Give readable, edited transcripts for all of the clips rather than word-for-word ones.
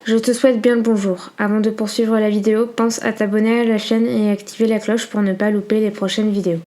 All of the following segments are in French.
Je te souhaite bien le bonjour. Avant de poursuivre la vidéo, pense à t'abonner à la chaîne et activer la cloche pour ne pas louper les prochaines vidéos.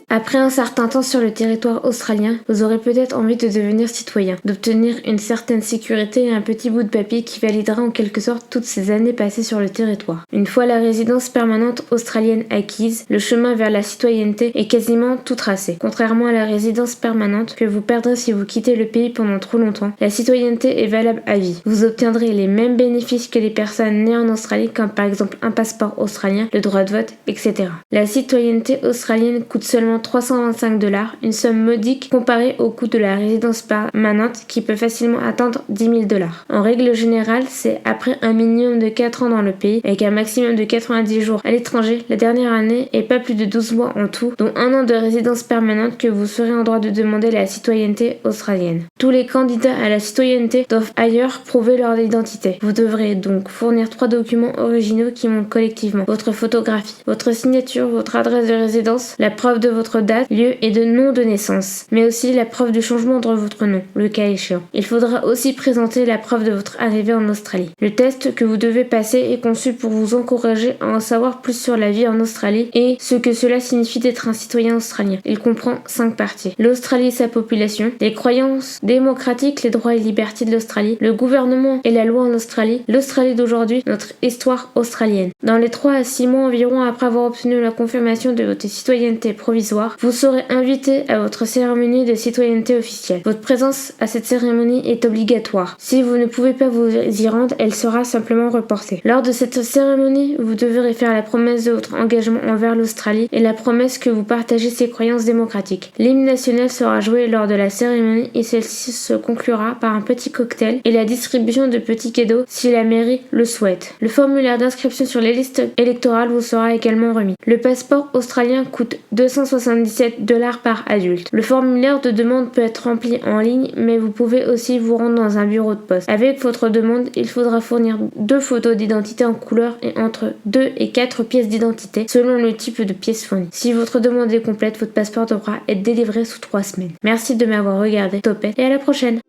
Après un certain temps sur le territoire australien, vous aurez peut-être envie de devenir citoyen, d'obtenir une certaine sécurité et un petit bout de papier qui validera en quelque sorte toutes ces années passées sur le territoire. Une fois la résidence permanente australienne acquise, le chemin vers la citoyenneté est quasiment tout tracé. Contrairement à la résidence permanente que vous perdrez si vous quittez le pays pendant trop longtemps, la citoyenneté est valable à vie. Vous obtiendrez les mêmes bénéfices que les personnes nées en Australie, comme par exemple un passeport australien, le droit de vote, etc. La citoyenneté australienne coûte seulement $325, une somme modique comparée au coût de la résidence permanente qui peut facilement atteindre $10 000. En règle générale, c'est après un minimum de 4 ans dans le pays, avec un maximum de 90 jours à l'étranger, la dernière année et pas plus de 12 mois en tout, dont un an de résidence permanente que vous serez en droit de demander la citoyenneté australienne. Tous les candidats à la citoyenneté doivent ailleurs prouver leur identité. Vous devrez donc fournir 3 documents originaux qui montrent collectivement votre photographie, votre signature, votre adresse de résidence, la preuve de votre date, lieu et de nom de naissance, mais aussi la preuve du changement de votre nom, le cas échéant. Il faudra aussi présenter la preuve de votre arrivée en Australie. Le test que vous devez passer est conçu pour vous encourager à en savoir plus sur la vie en Australie et ce que cela signifie d'être un citoyen australien. Il comprend 5 parties. L'Australie et sa population, les croyances démocratiques, les droits et libertés de l'Australie, le gouvernement et la loi en Australie, l'Australie d'aujourd'hui, notre histoire australienne. Dans les 3 à 6 mois environ après avoir obtenu la confirmation de votre citoyenneté provisoire, vous serez invité à votre cérémonie de citoyenneté officielle. Votre présence à cette cérémonie est obligatoire. Si vous ne pouvez pas vous y rendre, elle sera simplement reportée. Lors de cette cérémonie, vous devrez faire la promesse de votre engagement envers l'Australie et la promesse que vous partagez ses croyances démocratiques. L'hymne national sera joué lors de la cérémonie et celle-ci se conclura par un petit cocktail et la distribution de petits cadeaux si la mairie le souhaite. Le formulaire d'inscription sur les listes électorales vous sera également remis. Le passeport australien coûte $277 par adulte. Le formulaire de demande peut être rempli en ligne, mais vous pouvez aussi vous rendre dans un bureau de poste. Avec votre demande, il faudra fournir 2 photos d'identité en couleur et entre 2 et 4 pièces d'identité, selon le type de pièce fournie. Si votre demande est complète, votre passeport devra être délivré sous 3 semaines. Merci de m'avoir regardé, Topette, et à la prochaine!